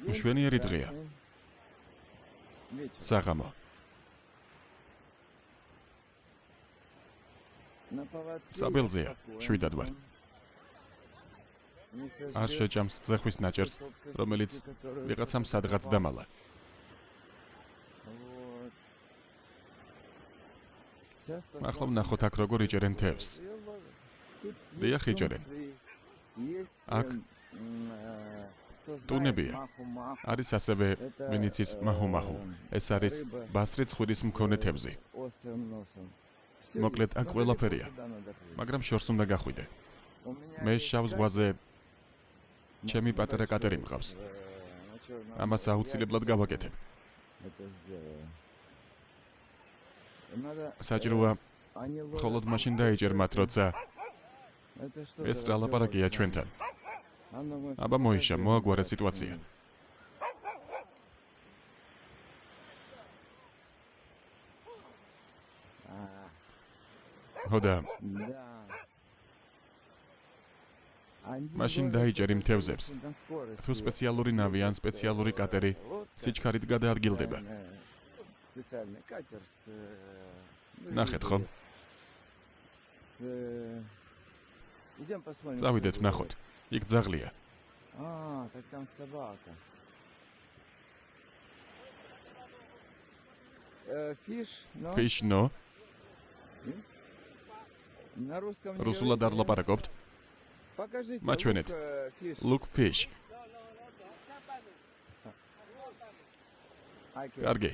მშვენიერი დღეა. საღამო. საბელზეა, შვიდად ვარ. არ შეჭამს ძეხვის ნაჭერს, რომელიც ვიღაცამ სადღაც დამალა. ახლა ვნახოთ აქ როგორ იჭერენ თევზს. დიახ, იჭერენ. აქ ტუნებია. არის ასევე ვინიცის მაჰუ-მაჰუ. ეს არის ბასრი ცხვირის მქონე თევზი. მოკლედ აქ ყველაფერია, მაგრამ შორს უნდა გახვიდე. მე შავ ზღვაზე ჩემი პატარა კატერი მყავს. ამას აუცილებლად გავაკეთებ. საჭიროა მხოლოდ მაშინ დაიჭერ მათ, როცა ეს რა ლაპარაკია ჩვენთან. აბა მოიშა, მოაგვარა სიტუაცია. ჰოდა. მაშინ დაიჭერ იმ თევზებს. თუ სპეციალური ნავი ან სპეციალური კატერი სიჩქარით გადაადგილდება. ნახეთ ხომ? წავიდეთ ვნახოთ. იქ ძაღლია. Fish, no? რუსულად არ ლაპარაკობთ? მაჩვენეთ. Look fish. კარგი.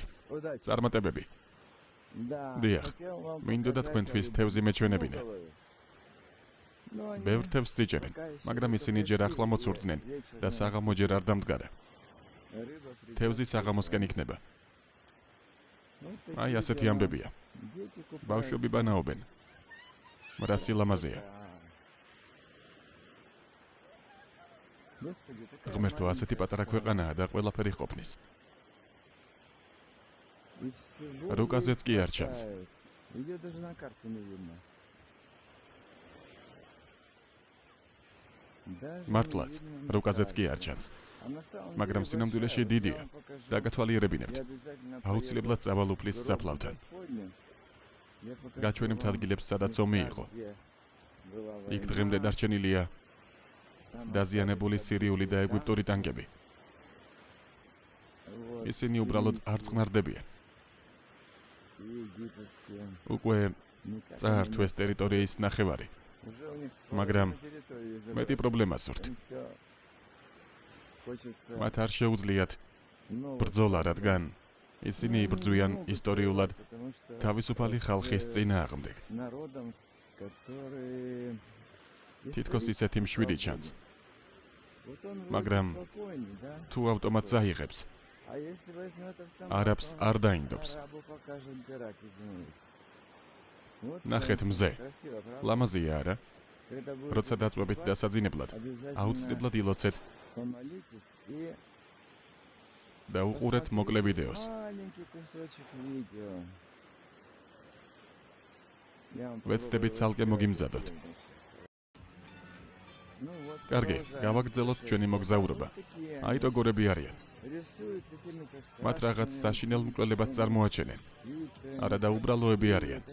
წარმატებები. დიახ. მინდოდა თქვენთვის თევზი მეჩვენებინე. ბევრ თევზს იჭერენ, მაგრამ ისინი ჯერ ახლა მოცურდნენ და საღამო ჯერ არ დამდგარა. თევზი საღამოსკენ იქნება. აი ასეთი ამბებია. ბავშვები ბანაობენ. მრასი ლამაზია. ღმერთო, ასეთი პატარა ქვეყანაა და ყველაფერი ყოფნის. რუკაზეც კი არ ჩანს. მართლაც, რუკაზეც კი არ ჩანს. მაგრამ სინამდვილეში დიდია. დაგათვალიერებინებთ. აუცილებლად წავალ უფლის საფლავთან. გაჩვენებთ ადგილებს, სადაც ომი იყო. იქ დღემდე დარჩენილია დაზიანებული სირიული და ეგვიპტური ტანკები. ისინი უბრალოდ არ წყნარდებიან. უკვე წაართვეს ტერიტორიის ნახევარი. მაგრამ მეტი პრობლემა სურთ. მათ არ შეუძლიათ ბრძოლა, რადგან ისინი იბრძვიან ისტორიულად თავისუფალი ხალხის წინააღმდეგ. თითქოს ისეთი მშვიდი ჩანს. მაგრამ თუ ავტომატს აიღებს, არაბს არ დაინდობს. ნახეთ მზე. ლამაზია, არა? როცა დაწვევით დასაძინებლად, აუცილებლად ილოცეთ და უყურეთ მოკლე ვიდეოს. ვეცდებით ცალკე მოგიმზადოთ. კარგი, გავაგრძელოთ ჩვენი მოგზაურობა. აი როგორები არიან. მათ რაღაც საშინელ მკვლელებად წარმოაჩენენ. არა და უბრალოები არიან.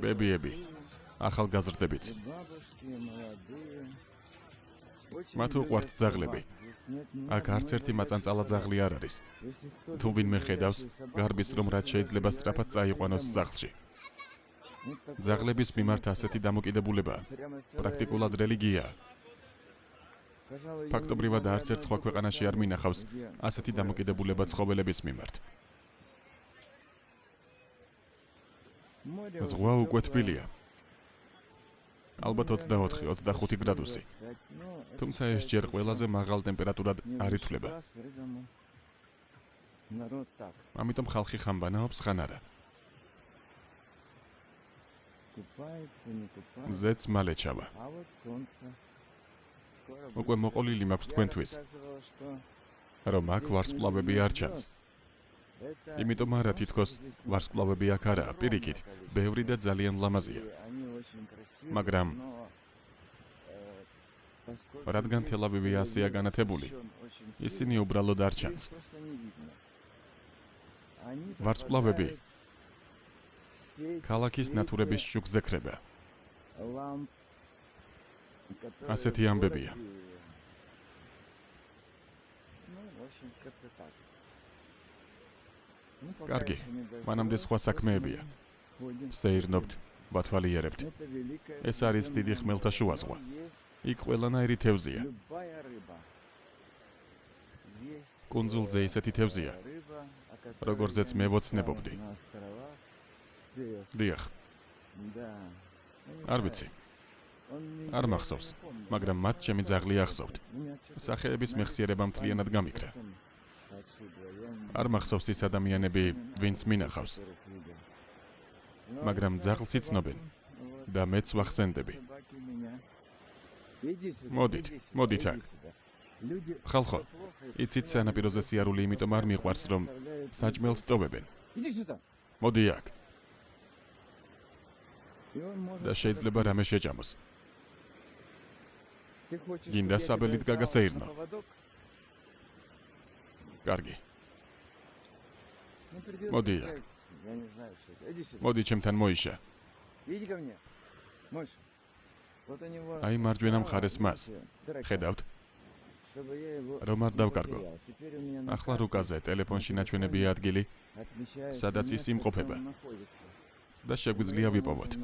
ბებიები, ახალგაზრდებიც. მათ უყვართ ძაღლები. აქ არც ერთი მაწანწალა ძაღლი არ არის. თუ ვინმე ხედავს, გარბის რომ რაც შეიძლება სწრაფად წაიყვანოს სახლში. ძაღლების მიმართ ასეთი დამოკიდებულება პრაქტიკულად რელიგიაა. ფაქტობრივად არც ერთ სხვა ქვეყანაში არ მინახავს ასეთი დამოკიდებულება ცხოველების მიმართ. ზღვა უკვე თბილია. ალბათ 24-25 გრადუსი. თუმცა ეს ჯერ ყველაზე მაღალ ტემპერატურად არ ითვლება. ამიტომ ხალხი ხან ბანაობს, ხან არა. მზეც მალე ჩავა. უკვე მოყოლილი მაქვს თქვენთვის, რომ აქ ვარსკვლავები არ ჩანს. იმიტომ არა თითქოს ვარსკვლავები აქ არაა, პირიქით, ბევრი და ძალიან ლამაზია. მაგრამ რადგან თელ-ავივი ასეა განათებული, ისინი უბრალოდ არ ჩანს. ვარსკვლავები ქალაქის ნათურების შუქზე ქრება. ასეთი ამბებია. კარგი, მანამდე სხვა საქმეებია. ვსეირნობთ, ვათვალიერებთ. ეს არის დიდი ხმელთა შუა ზღვა. იქ ყველანაირი თევზია. კუნძულზე ისეთი თევზია, როგორზეც მე ვოცნებობდი. დიახ. არ ვიცი. არ მახსოვს, მაგრამ მათ ჩემი ძაღლი ახსოვთ. სახეების მეხსიერება მთლიანად გამიქრა. არ მახსოვს ის ადამიანები, ვინც მინახავს. მაგრამ ძაღლს იცნობენ და მეც ვახსენდები. მოდით აქ. ხალხო, იცით სანაპიროზე სიარული იმიტომ არ მიყვარს, რომ საჭმელს ტოვებენ. მოდი აქ. და შეიძლება რამე შეჭამოს. გინდა საბელით გაგასეირნო. კარგი. მოდი აქ. მოდი ჩემთან მოიშა. აი მარჯვენა მხარეს მას. ხედავთ? რომ არ დავკარგო. ახლა რუკაზე ტელეფონში ნაჩვენებია ადგილი, სადაც ის იმყოფება. და შეგვიძლია ვიპოვოთ.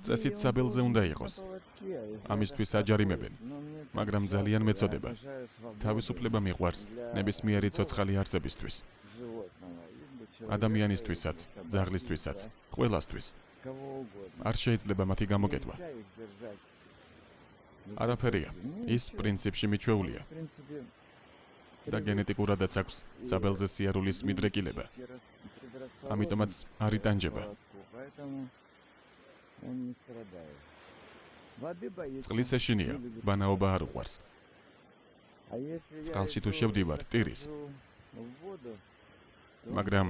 წესით საბელზე უნდა იყოს. ამისთვის აჯარიმებენ, მაგრამ ძალიან მეწოდება. თავისუფლება მიყვარს ნებისმიერი ცოცხალი არსებისთვის. ადამიანისთვისაც, ძაღლისთვისაც, ყველასთვის. არ შეიძლება მათი გამოკეთვა. არაფერია, ის პრინციპში მიჩვეულია. და გენეტიკურადაც აქვს საბელზე სიარულის მიდრეკილება. ამიტომაც არ იტანჯება. წყლის ეშინია, ბანაობა არ უყვარს. წყალში თუ შევდივარ, ტირის. მაგრამ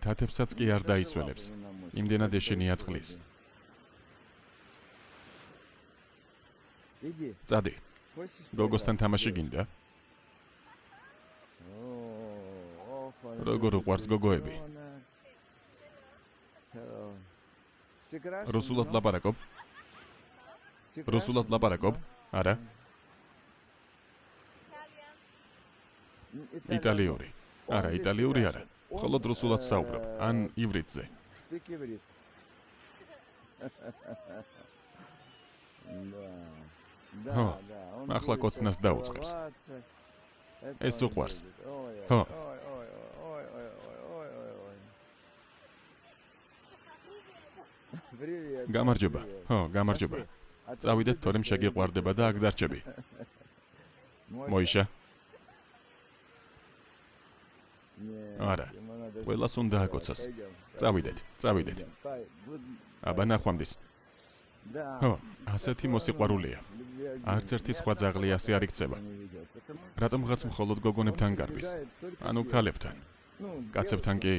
თათებსაც კი არ დაისველებს. იმდენად ეშინია წყლის. წადი. გოგოსთან თამაში გინდა? როგორ უყვარს გოგოები? რუსულად ლაპარაკობ? რუსულად ლაპარაკობ? არა? იტალიური. არა, იტალიური არა. მხოლოდ რუსულად საუბრობ, ან ივრითზე. ხო, ახლა კოცნას დაუწყებს. ეს უყვარს. ხო. გამარჯობა. ხო, გამარჯობა. წავიდეთ, თორემ შეგიყვარდება და აქ დარჩები. მოიშა? არა. ყველას უნდა აკოცოს. წავიდეთ. აბა ნახვამდის. ხო, ასეთი მოსიყვარულია. არც ერთი სხვა ძაღლი ასე არ იქცევა. რატომღაც მხოლოდ გოგონებთან გარბის. ანუ ქალებთან. კაცებთან კი